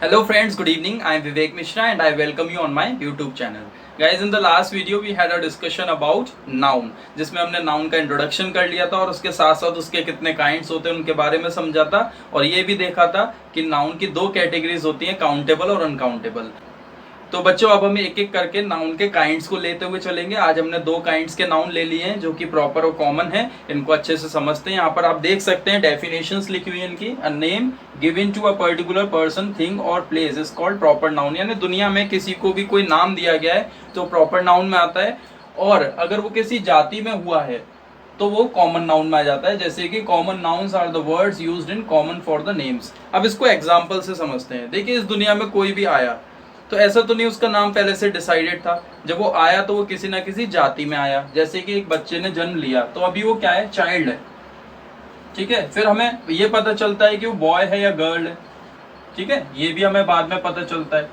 Hello friends, good evening. I am Vivek Mishra and I welcome you on my YouTube channel. Guys, in the last video we had a discussion about noun, जिसमें हमने noun का introduction कर लिया था और उसके साथ साथ उसके कितने काइंड्स होते हैं उनके बारे में समझा था और ये भी देखा था कि noun की दो कैटेगरीज होती हैं, काउंटेबल और अनकाउंटेबल। तो बच्चों अब हम एक एक करके नाउन के काइंड्स को लेते हुए चलेंगे। आज हमने दो काइंड्स के नाउन ले लिए हैं जो कि प्रॉपर और कॉमन है, इनको अच्छे से समझते हैं। यहाँ पर आप देख सकते हैं डेफिनेशंस लिखी हुई है इनकी। A name given to a particular person, thing और place is called proper noun. यानी दुनिया में किसी को भी कोई नाम दिया गया है तो प्रॉपर नाउन में आता है, और अगर वो किसी जाति में हुआ है तो वो कॉमन नाउन में आ जाता है। जैसे कि common nouns are the words used in common for the names. अब इसको एग्जांपल से समझते हैं। देखिए, इस दुनिया में कोई भी आया तो ऐसा तो नहीं उसका नाम पहले से डिसाइडेड था। जब वो आया तो वो किसी ना किसी जाति में आया। जैसे कि एक बच्चे ने जन्म लिया तो अभी वो क्या है, चाइल्ड है, ठीक है। फिर हमें ये पता चलता है कि वो बॉय है या गर्ल है, ठीक है, ये भी हमें बाद में पता चलता है।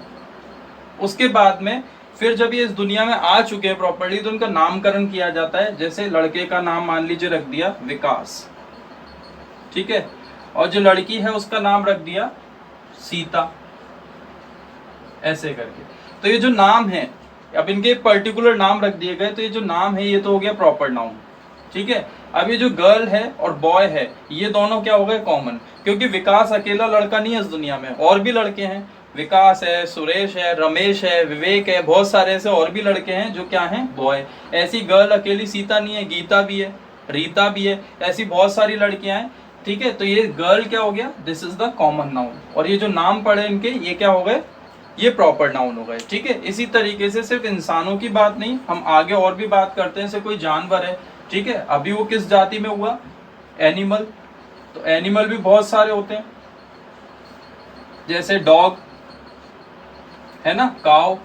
उसके बाद में फिर जब ये इस दुनिया में आ चुके हैं प्रॉपर्ली तो उनका नामकरण किया जाता है। जैसे लड़के का नाम मान लीजिए रख दिया विकास, ठीक है, और जो लड़की है उसका नाम रख दिया सीता, ऐसे करके। तो ये जो नाम है, अब इनके पर्टिकुलर नाम रख दिए गए, तो ये जो नाम है ये तो हो गया प्रॉपर नाउन, ठीक है। अब ये जो गर्ल है और बॉय है ये दोनों क्या हो गए, कॉमन, क्योंकि विकास अकेला लड़का नहीं है इस दुनिया में, और भी लड़के हैं। विकास है, सुरेश है, रमेश है, विवेक है, बहुत सारे ऐसे और भी लड़के हैं जो क्या हैं, बॉय। ऐसी गर्ल अकेली सीता नहीं है, गीता भी है, रीता भी है, ऐसी बहुत सारी लड़कियां हैं, ठीक है। तो ये गर्ल क्या हो गया, this is the common noun. और ये जो नाम पड़े इनके ये क्या हो गए, ये प्रॉपर नाउन हो गए, ठीक है। इसी तरीके से सिर्फ इंसानों की बात नहीं, हम आगे और भी बात करते हैं। जैसे कोई जानवर है, ठीक है, अभी वो किस जाति में हुआ, एनिमल। तो एनिमल भी बहुत सारे होते हैं, जैसे डॉग है ना, काव।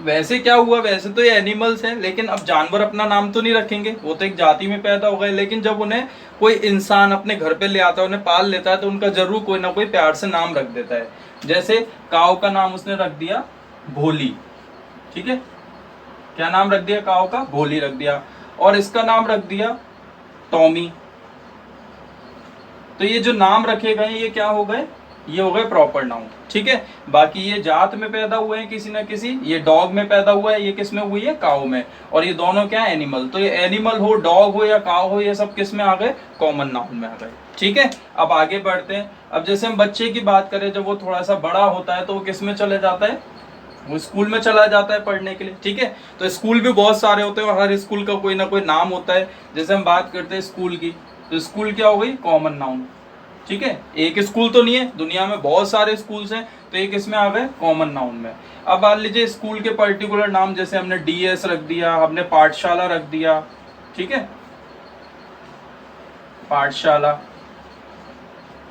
वैसे क्या हुआ, वैसे तो ये एनिमल्स हैं, लेकिन अब जानवर अपना नाम तो नहीं रखेंगे, वो तो एक जाति में पैदा हो गए। लेकिन जब उन्हें कोई इंसान अपने घर पे ले आता है, उन्हें पाल लेता है, तो उनका जरूर कोई ना कोई प्यार से नाम रख देता है। जैसे काव का नाम उसने रख दिया भोली, ठीक है, क्या नाम रख दिया काव का, भोली रख दिया। और इसका नाम रख दिया टॉमी। तो ये जो नाम रखे गए ये क्या हो गए, ये हो गए प्रॉपर नाउन, ठीक है। बाकी ये जात में पैदा हुए हैं किसी ना किसी, ये डॉग में पैदा हुआ है, ये किस में हुई है, काऊ में। और ये दोनों क्या है, एनिमल। तो ये एनिमल हो, डॉग हो या काऊ हो, ये सब किस में आ गए, कॉमन नाउन में आ गए, ठीक है। अब आगे बढ़ते हैं। अब जैसे हम बच्चे की बात करें, जब वो थोड़ा सा बड़ा होता है तो वो किस में चले जाता है, वो स्कूल में चला जाता है पढ़ने के लिए, ठीक है। तो स्कूल भी बहुत सारे होते हैं और हर स्कूल का कोई ना कोई नाम होता है। जैसे हम बात करते हैं स्कूल की, तो स्कूल क्या हो गई, कॉमन नाउन, ठीक है। एक स्कूल तो नहीं है, दुनिया में बहुत सारे स्कूल्स हैं, तो एक इसमें आ गए कॉमन नाउन में। अब मान लीजिए स्कूल के पर्टिकुलर नाम, जैसे हमने डीएस रख दिया, हमने पाठशाला रख दिया, ठीक है, पाठशाला।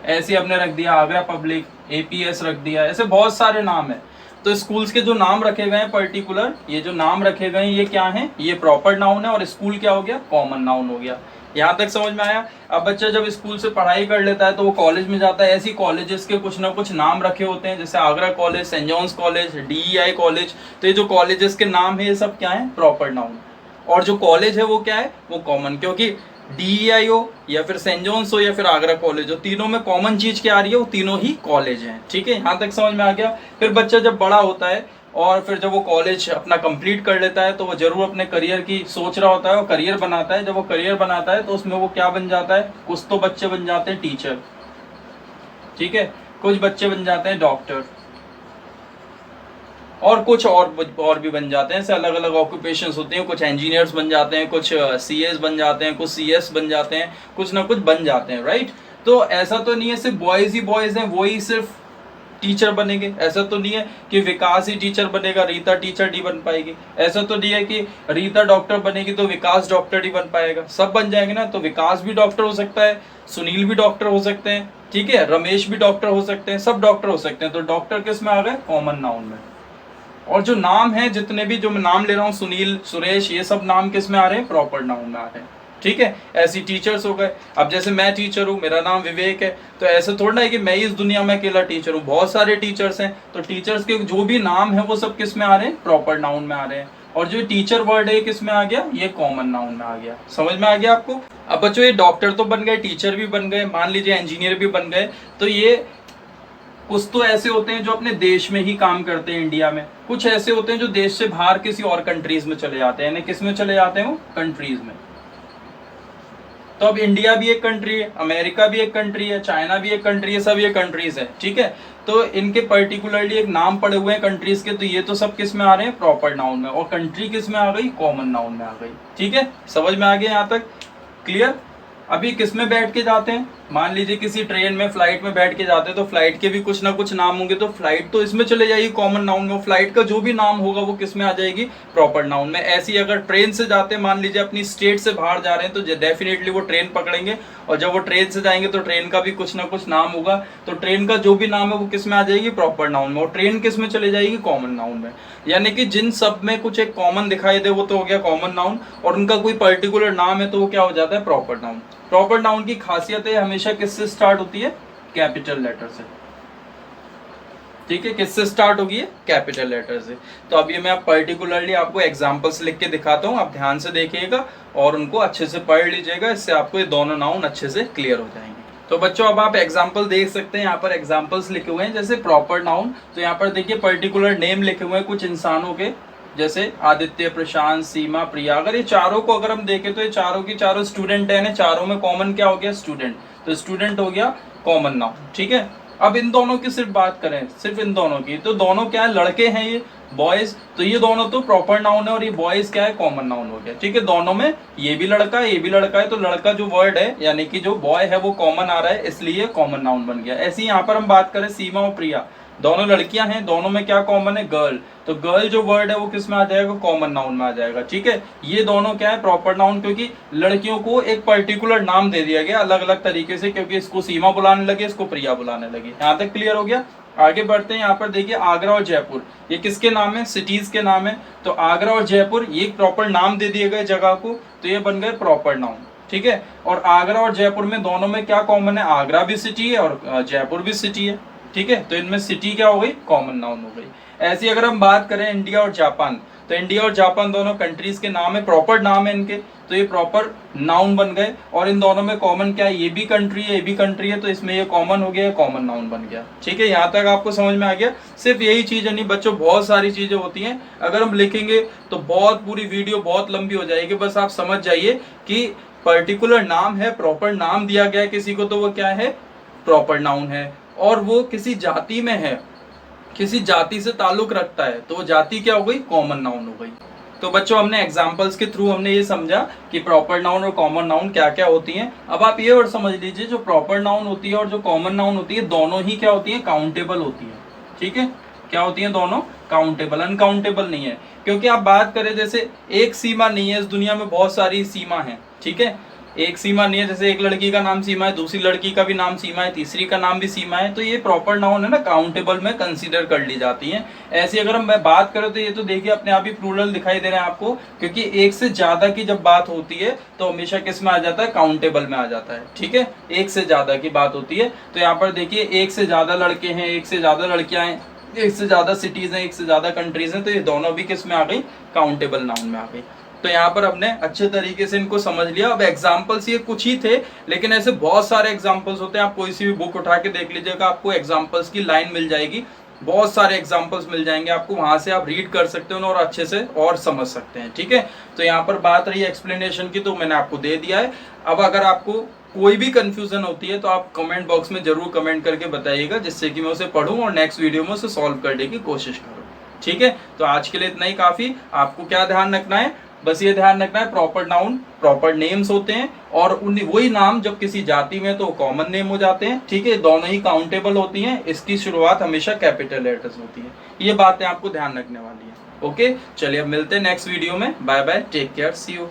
ऐसे हमने रख दिया आगरा पब्लिक, एपीएस रख दिया, ऐसे बहुत सारे नाम है। तो स्कूल्स के जो नाम रखे गए हैं पर्टिकुलर, ये जो नाम रखे गए हैं ये क्या है, ये प्रॉपर नाउन है, और स्कूल क्या हो गया, कॉमन नाउन हो गया। यहाँ तक समझ में आया। अब बच्चा जब स्कूल से पढ़ाई कर लेता है तो वो कॉलेज में जाता है। ऐसी कॉलेजेस के कुछ ना कुछ नाम रखे होते हैं, जैसे Agra college, saint John's college, DEI college. तो ये जो कॉलेजेस के नाम है ये सब क्या है, प्रॉपर नाउन। और जो कॉलेज है वो क्या है, वो कॉमन, क्योंकि डीईआई हो या फिर सेंट जॉन्स हो या फिर आगरा कॉलेज हो, तीनों में कॉमन चीज क्या आ रही है, वो तीनों ही कॉलेज हैं, ठीक है। यहाँ तक समझ में आ गया। फिर बच्चा जब बड़ा होता है और फिर जब वो कॉलेज अपना कंप्लीट कर लेता है तो वो जरूर अपने करियर की सोच रहा होता है, वो करियर बनाता है। जब वो करियर बनाता है तो उसमें वो क्या बन जाता है, कुछ तो बच्चे बन जाते हैं टीचर, ठीक है, कुछ बच्चे बन जाते हैं डॉक्टर, और कुछ और भी बन जाते हैं। ऐसे अलग अलग ऑक्यूपेशंस होते हैं, कुछ इंजीनियर्स बन जाते हैं, कुछ सीएस बन जाते हैं, कुछ सीएस बन जाते हैं, कुछ ना कुछ बन जाते हैं, राइट। तो ऐसा तो नहीं है सिर्फ बॉयज ही बॉयज हैं वो ही सिर्फ टीचर बनेंगे। ऐसा तो नहीं है कि विकास ही टीचर बनेगा, रीता टीचर नहीं बन पाएगी। ऐसा तो नहीं है कि रीता डॉक्टर बनेगी तो विकास डॉक्टर नहीं बन पाएगा, सब बन जाएंगे ना। तो विकास भी डॉक्टर हो सकता है, सुनील भी डॉक्टर हो सकते हैं, ठीक है, रमेश भी डॉक्टर हो सकते हैं, सब डॉक्टर हो सकते हैं। तो डॉक्टर किस में आ गए, कॉमन नाउन में। और जो नाम है, जितने भी जो मैं नाम ले रहा हूँ, सुनील, सुरेश, ये सब नाम किस में आ रहे हैं, प्रॉपर नाउन में आ रहे हैं, ठीक है। ऐसी टीचर्स हो गए। अब जैसे मैं टीचर हूँ, मेरा नाम विवेक है, तो ऐसे थोड़ा है कि मैं इस दुनिया में अकेला टीचर हूँ, बहुत सारे टीचर्स हैं। तो टीचर्स के जो भी नाम है वो सब किस में आ रहे हैं, प्रॉपर नाउन में आ रहे हैं। और जो टीचर वर्ड है किस में आ गया, ये कॉमन नाउन में आ गया। समझ में आ गया आपको। अब बच्चों ये डॉक्टर तो बन गए, टीचर भी बन गए, मान लीजिए इंजीनियर भी बन गए, तो ये कुछ तो ऐसे होते हैं जो अपने देश में ही काम करते हैं इंडिया में, कुछ ऐसे होते हैं जो देश से बाहर किसी और कंट्रीज में चले जाते हैं, यानी किस में चले जाते हैं वो कंट्रीज में। तो अब इंडिया भी एक कंट्री है, अमेरिका भी एक कंट्री है, चाइना भी एक कंट्री है, सब ये कंट्रीज है, ठीक है। तो इनके पर्टिकुलरली एक नाम पड़े हुए हैं कंट्रीज के, तो ये तो सब किस में आ रहे हैं प्रॉपर नाउन में, और कंट्री किस में आ गई कॉमन नाउन में आ गई, ठीक है। समझ में आ गया यहाँ तक, क्लियर। अभी किस में बैठ के जाते हैं, मान लीजिए किसी ट्रेन में फ्लाइट में बैठ के जाते हैं, तो फ्लाइट के भी कुछ ना कुछ नाम होंगे, तो फ्लाइट तो इसमें चले जाएगी कॉमन नाउन में, फ्लाइट का जो भी नाम होगा वो किस में आ जाएगी प्रॉपर नाउन में। ऐसी अगर ट्रेन से जाते हैं, मान लीजिए अपनी स्टेट से बाहर जा रहे हैं, तो डेफिनेटली वो ट्रेन पकड़ेंगे, और जब वो ट्रेन से जाएंगे तो ट्रेन का भी कुछ ना कुछ नाम होगा, तो ट्रेन का जो भी नाम है वो किस में आ जाएगी प्रॉपर नाउन में, और ट्रेन किस में चले जाएगी कॉमन नाउन में। यानी कि जिन सब में कुछ एक कॉमन दिखाई दे वो तो हो गया कॉमन नाउन, और उनका कोई पर्टिकुलर नाम है तो वो क्या हो जाता है प्रॉपर नाउन। प्रॉपर नाउन की खासियत है हमेशा किससे स्टार्ट होती है, कैपिटल लेटर से, ठीक है। किससे स्टार्ट होगी, कैपिटल लेटर से। तो अब ये मैं पर्टिकुलरली आपको एग्जांपल्स लिख के दिखाता हूँ, आप ध्यान से देखिएगा और उनको अच्छे से पढ़ लीजिएगा, इससे आपको ये दोनों नाउन अच्छे से क्लियर हो जाएंगे। तो बच्चों अब आप एग्जाम्पल देख सकते हैं, यहाँ पर एग्जाम्पल्स लिखे हुए हैं, जैसे प्रॉपर नाउन, तो यहाँ पर देखिए पर्टिकुलर नेम लिखे हुए हैं कुछ इंसानों के, जैसे आदित्य, प्रशांत, सीमा, प्रिया। अगर ये चारों को अगर हम देखें तो ये चारों की चारों स्टूडेंट है, चारों में कॉमन क्या हो गया स्टूडेंट, तो स्टूडेंट हो गया कॉमन नाउन, ठीक है। अब इन दोनों की सिर्फ बात करें, सिर्फ इन दोनों की, तो दोनों क्या है लड़के हैं ये बॉयज, तो ये दोनों तो प्रॉपर नाउन है, और ये बॉयज क्या है कॉमन नाउन हो गया, ठीक है। दोनों में ये भी लड़का है ये भी लड़का है, तो लड़का जो वर्ड है यानी कि जो बॉय है वो कॉमन आ रहा है, इसलिए कॉमन नाउन बन गया। ऐसे ही यहाँ पर हम बात करें सीमा और प्रिया, दोनों लड़कियां हैं, दोनों में क्या कॉमन है गर्ल, तो गर्ल जो वर्ड है वो किस में आ जाएगा कॉमन नाउन में आ जाएगा, ठीक है। ये दोनों क्या है प्रॉपर नाउन, क्योंकि लड़कियों को एक पर्टिकुलर नाम दे दिया गया अलग अलग तरीके से, क्योंकि इसको सीमा बुलाने लगे, इसको प्रिया बुलाने लगे। यहाँ तक क्लियर हो गया। आगे बढ़ते हैं, यहाँ पर देखिए आगरा और जयपुर, ये किसके नाम है सिटीज के नाम है, तो आगरा और जयपुर ये प्रॉपर नाम दे दिए गए जगह को, तो ये बन गए प्रॉपर नाउन, ठीक है। और आगरा और जयपुर में दोनों में क्या कॉमन है, आगरा भी सिटी है और जयपुर भी सिटी है, ठीक है। तो इनमें सिटी क्या हो गई कॉमन नाउन हो गई। ऐसी अगर हम बात करें इंडिया और जापान, तो इंडिया और जापान दोनों कंट्रीज के नाम है, प्रॉपर नाम है इनके, तो ये प्रॉपर नाउन बन गए। और इन दोनों में कॉमन क्या है, ये भी कंट्री है ये भी कंट्री है, तो इसमें ये कॉमन हो गया, कॉमन नाउन बन गया, ठीक है। यहाँ तक आपको समझ में आ गया। सिर्फ यही चीज है नहीं बच्चों, बहुत सारी चीजें होती हैं, अगर हम लिखेंगे तो बहुत पूरी वीडियो बहुत लंबी हो जाएगी। बस आप समझ जाइए कि पर्टिकुलर नाम है, प्रॉपर नाम दिया गया है किसी को, तो वो क्या है प्रॉपर नाउन है, और वो किसी जाति में है, किसी जाति से ताल्लुक रखता है, तो वो जाति क्या हो गई कॉमन नाउन हो गई। तो बच्चों हमने एग्जांपल्स के थ्रू हमने ये समझा कि प्रॉपर नाउन और कॉमन नाउन क्या क्या होती हैं। अब आप ये और समझ लीजिए जो प्रॉपर नाउन होती है और जो कॉमन नाउन होती है, दोनों ही क्या होती है काउंटेबल होती है, ठीक है। क्या होती है दोनों काउंटेबल, अनकाउंटेबल नहीं है। क्योंकि आप बात करें जैसे एक सीमा नहीं है इस दुनिया में, बहुत सारी सीमा है, ठीक है। एक सीमा नहीं है, जैसे एक लड़की का नाम सीमा है, दूसरी लड़की का भी नाम सीमा है, तीसरी का नाम भी सीमा है, तो ये प्रॉपर नाउन है ना, काउंटेबल में कंसीडर कर ली जाती हैं। ऐसी अगर हम बात करें तो ये तो देखिए अपने आप ही प्लूरल दिखाई दे रहे हैं आपको, क्योंकि एक से ज्यादा की जब बात होती है तो हमेशा किस में आ जाता है काउंटेबल में आ जाता है, ठीक है। एक से ज्यादा की बात होती है, तो यहाँ पर देखिए एक से ज्यादा लड़के हैं, एक से ज्यादा लड़कियां हैं, एक से ज्यादा सिटीज हैं, एक से ज्यादा कंट्रीज हैं, तो ये दोनों भी किस में आ गई काउंटेबल नाउन में आ गई। तो यहाँ पर हमने अच्छे तरीके से इनको समझ लिया। अब एग्जाम्पल्स ये कुछ ही थे, लेकिन ऐसे बहुत सारे एग्जाम्पल्स होते हैं। आप कोई सी भी बुक उठा के देख लीजिएगा, आपको एग्जाम्पल्स की लाइन मिल जाएगी, बहुत सारे एग्जाम्पल्स मिल जाएंगे आपको, वहां से आप रीड कर सकते हो और अच्छे से और समझ सकते हैं, ठीक है। तो यहाँ पर बात रही एक्सप्लेनेशन की, तो मैंने आपको दे दिया है। अब अगर आपको कोई भी कंफ्यूजन होती है तो आप कमेंट बॉक्स में जरूर कमेंट करके बताइएगा, जिससे कि मैं उसे पढ़ूं और नेक्स्ट वीडियो में उसे सॉल्व करने की कोशिश करूं, ठीक है। तो आज के लिए इतना ही काफी। आपको क्या ध्यान रखना है, बस ये ध्यान रखना है प्रॉपर नाउन प्रॉपर नेम्स होते हैं, और उन वही नाम जब किसी जाति में तो कॉमन नेम हो जाते हैं, ठीक है। दोनों ही काउंटेबल होती हैं, इसकी शुरुआत हमेशा कैपिटल लेटर्स होती है। ये बातें आपको ध्यान रखने वाली है। ओके चलिए अब मिलते हैं नेक्स्ट वीडियो में। Bye bye, take care, see you.